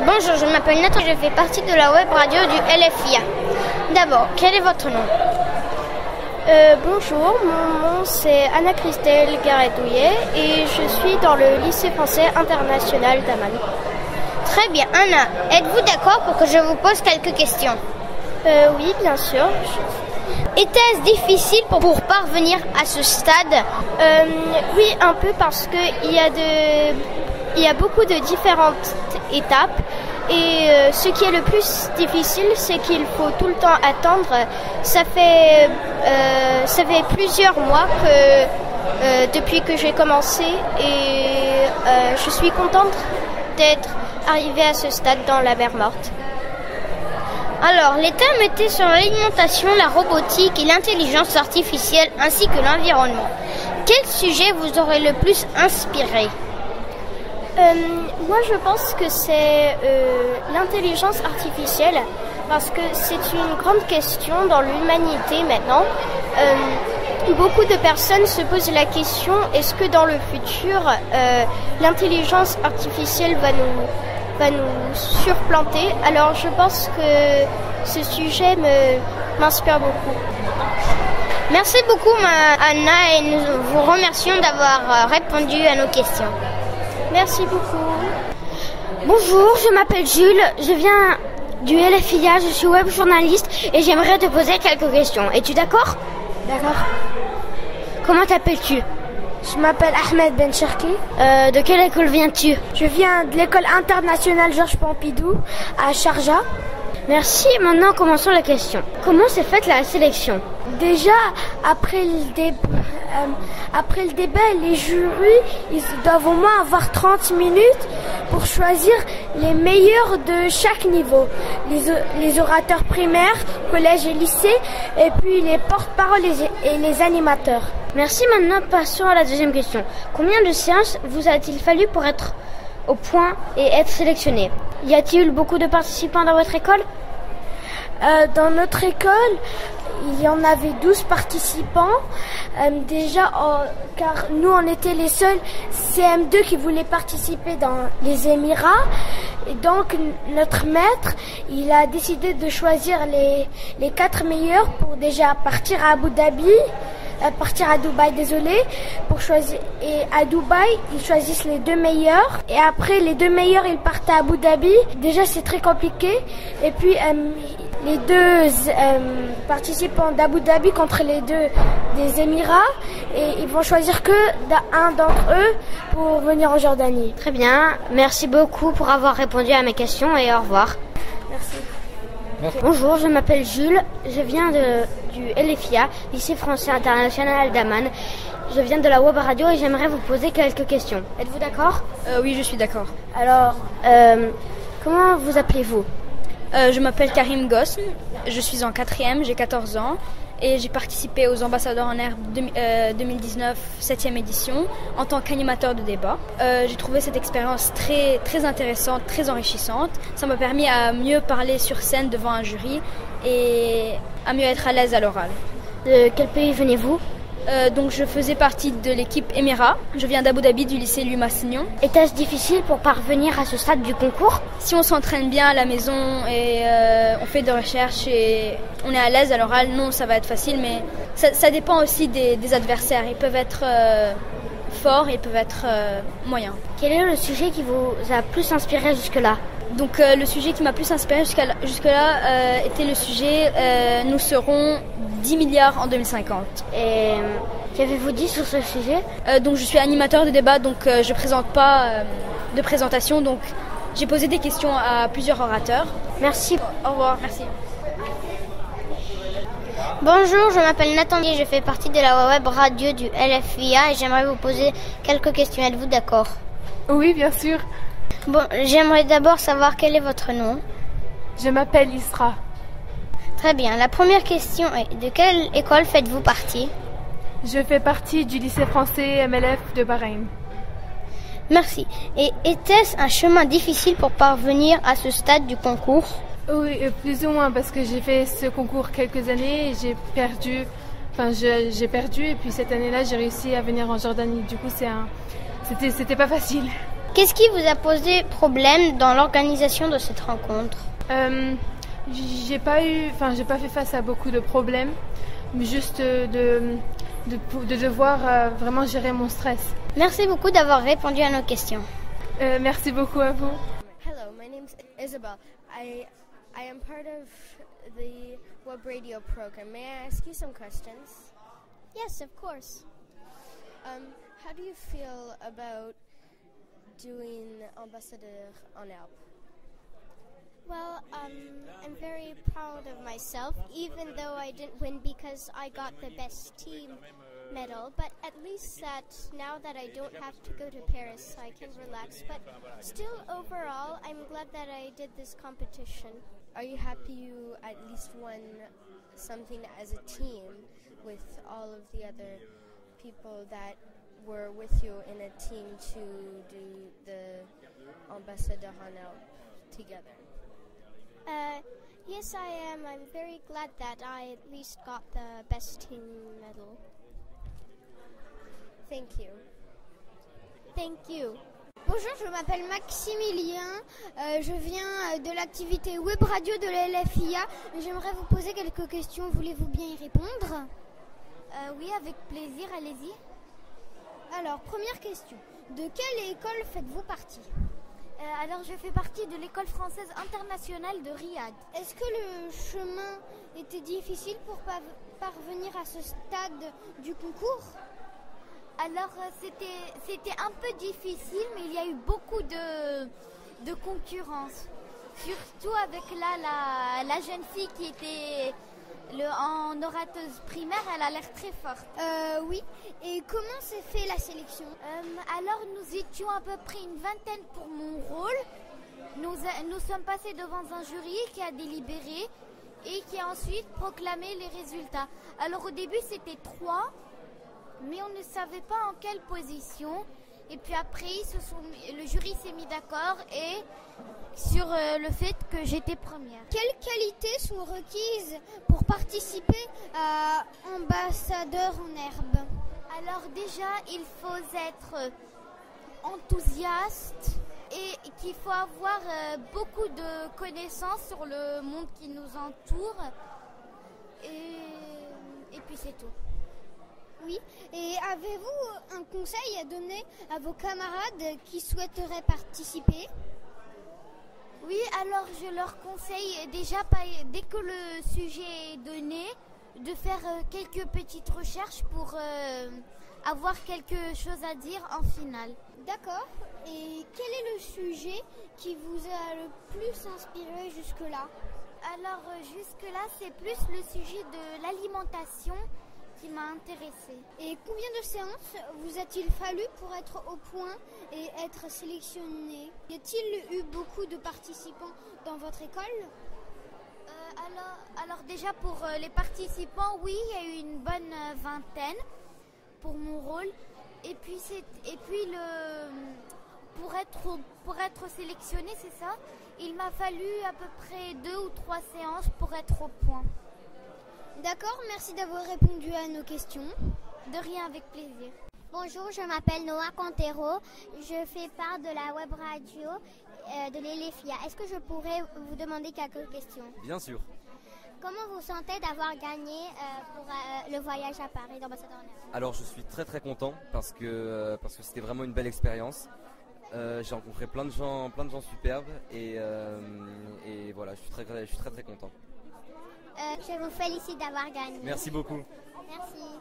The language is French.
Bonjour, je m'appelle Nathan, je fais partie de la web radio du LFIA. D'abord, quel est votre nom? Bonjour, mon nom c'est Anna-Christelle Garetouillet et je suis dans le lycée français international d'Amman. Très bien, Anna, êtes-vous d'accord pour que je vous pose quelques questions? Oui, bien sûr. Était-ce difficile pour parvenir à ce stade? Oui, un peu parce qu'il y a beaucoup de différentes étapes. Et ce qui est le plus difficile, c'est qu'il faut tout le temps attendre. Ça fait plusieurs mois depuis que j'ai commencé et je suis contente d'être arrivée à ce stade dans la mer Morte. Alors, les thèmes étaient sur l'alimentation, la robotique et l'intelligence artificielle ainsi que l'environnement. Quel sujet vous aurait le plus inspiré? Moi, je pense que c'est l'intelligence artificielle parce que c'est une grande question dans l'humanité maintenant. Beaucoup de personnes se posent la question, est-ce que dans le futur, l'intelligence artificielle va nous surplanter? Alors, je pense que ce sujet m'inspire beaucoup. Merci beaucoup, Anna, et nous vous remercions d'avoir répondu à nos questions. Merci beaucoup. Bonjour, je m'appelle Jules, je viens du LFIA, je suis web journaliste et j'aimerais te poser quelques questions. Es-tu d'accord? D'accord. Comment t'appelles-tu? Je m'appelle Ahmed Ben Cherki. De quelle école viens-tu? Je viens de l'école internationale Georges Pompidou à Sharjah. Merci, maintenant commençons la question. Comment s'est faite la sélection? Déjà, après le débat, les jurys, ils doivent au moins avoir 30 minutes pour choisir les meilleurs de chaque niveau. Les orateurs primaires, collège et lycée, et puis les porte-paroles et les animateurs. Merci, maintenant passons à la deuxième question. Combien de séances vous a-t-il fallu pour être au point et être sélectionné? Y a-t-il beaucoup de participants dans votre école? Dans notre école, il y en avait 12 participants. Car nous, on était les seuls CM2 qui voulaient participer dans les Émirats. Et donc, notre maître, il a décidé de choisir les 4 meilleurs pour déjà partir à Dubaï, pour choisir. Et à Dubaï, ils choisissent les 2 meilleurs. Et après, les 2 meilleurs, ils partent à Abu Dhabi. Déjà, c'est très compliqué. Et puis, les 2 participants d'Abu Dhabi contre les 2 des Émirats. Et ils vont choisir que un d'entre eux pour venir en Jordanie. Très bien. Merci beaucoup pour avoir répondu à mes questions et au revoir. Merci. Merci. Bonjour, je m'appelle Jules, je viens du LFIA, lycée français international d'Amman. Je viens de la web radio et j'aimerais vous poser quelques questions. Êtes-vous d'accord? Oui, je suis d'accord. Alors, comment vous appelez-vous? Je m'appelle Karim Gosn, je suis en 4e, j'ai 14 ans et j'ai participé aux Ambassadeurs en Air 2019 7e édition en tant qu'animateur de débat. J'ai trouvé cette expérience très, très intéressante, très enrichissante. Ça m'a permis à mieux parler sur scène devant un jury et à mieux être à l'aise à l'oral. De quel pays venez-vous? Donc je faisais partie de l'équipe Émirat. Je viens d'Abu Dhabi du lycée Louis Massignon. Était-ce difficile pour parvenir à ce stade du concours? Si on s'entraîne bien à la maison et on fait des recherches et on est à l'aise à l'oral, non, ça va être facile, mais ça dépend aussi des adversaires. Ils peuvent être forts et ils peuvent être moyens. Quel est le sujet qui vous a plus inspiré jusque-là? Donc le sujet qui m'a plus inspiré jusque-là était le sujet nous serons 10 milliards en 2050. Et qu'avez-vous dit sur ce sujet? Donc je suis animateur de débat, donc je présente pas de présentation, donc j'ai posé des questions à plusieurs orateurs. Merci. Au revoir, merci. Bonjour, je m'appelle Nathan et je fais partie de la web radio du LFIA et j'aimerais vous poser quelques questions. Êtes-vous d'accord? Oui, bien sûr. Bon, j'aimerais d'abord savoir quel est votre nom. Je m'appelle Isra. Très bien. La première question est, de quelle école faites-vous partie? Je fais partie du lycée français MLF de Bahreïn. Merci. Et était-ce un chemin difficile pour parvenir à ce stade du concours? Oui, plus ou moins, parce que j'ai fait ce concours quelques années et j'ai perdu et puis cette année-là, j'ai réussi à venir en Jordanie. Du coup, c'était pas facile. Qu'est-ce qui vous a posé problème dans l'organisation de cette rencontre? J'ai pas fait face à beaucoup de problèmes, mais juste de devoir vraiment gérer mon stress. Merci beaucoup d'avoir répondu à nos questions. Merci beaucoup à vous. Hello, my name is Isabel. I am part of the web radio program. May I ask you some questions? Yes, of course. How do you feel about doing Ambassadeur en Herbe? Well, I'm very proud of myself, even though I didn't win because I got the best team medal. But at least that now that I don't have to go to Paris, I can relax. But still, overall, I'm glad that I did this competition. Are you happy you at least won something as a team with all of the other people that were with you in a team to do the Ambassadeur en Herbe together? Yes, I am. I'm very glad that I at least got the best team medal. Thank you. Thank you. Bonjour, je m'appelle Maximilien, je viens de l'activité web radio de la LFIA. J'aimerais vous poser quelques questions, voulez-vous bien y répondre? Oui, avec plaisir, allez-y. Alors, première question, de quelle école faites-vous partie? Alors, je fais partie de l'école française internationale de Riyad. Est-ce que le chemin était difficile pour parvenir à ce stade du concours? Alors, c'était un peu difficile, mais il y a eu beaucoup de concurrence. Surtout avec la jeune fille qui était en orateuse primaire, elle a l'air très forte. Oui, et comment s'est fait la sélection? Alors, nous étions à peu près une vingtaine pour mon rôle. Nous sommes passés devant un jury qui a délibéré et qui a ensuite proclamé les résultats. Alors, au début, c'était 3. Mais on ne savait pas en quelle position. Et puis après, le jury s'est mis d'accord et sur le fait que j'étais première. Quelles qualités sont requises pour participer à Ambassadeur en Herbe? Alors déjà, il faut être enthousiaste et qu'il faut avoir beaucoup de connaissances sur le monde qui nous entoure. Et puis c'est tout. Oui, et avez-vous un conseil à donner à vos camarades qui souhaiteraient participer? Oui, alors je leur conseille déjà, dès que le sujet est donné, de faire quelques petites recherches pour avoir quelque chose à dire en finale. D'accord, et quel est le sujet qui vous a le plus inspiré jusque-là? Alors jusque-là, c'est plus le sujet de l'alimentation qui m'a intéressée. Et combien de séances vous a-t-il fallu pour être au point et être sélectionné? Y a-t-il eu beaucoup de participants dans votre école? Alors déjà pour les participants, oui, il y a eu une bonne vingtaine pour mon rôle. Et puis pour être sélectionné, c'est ça, il m'a fallu à peu près 2 ou 3 séances pour être au point. D'accord, merci d'avoir répondu à nos questions. De rien, avec plaisir. Bonjour, je m'appelle Noah Cantero. Je fais part de la web radio de l'Elefia. Est-ce que je pourrais vous demander quelques questions? Bien sûr. Comment vous sentez d'avoir gagné pour le voyage à Paris d'Ambassadeur en Herbe? Alors je suis très très content parce que c'était vraiment une belle expérience. J'ai rencontré plein de gens superbes et voilà, je suis très très content. Je vous félicite d'avoir gagné. Merci beaucoup. Merci.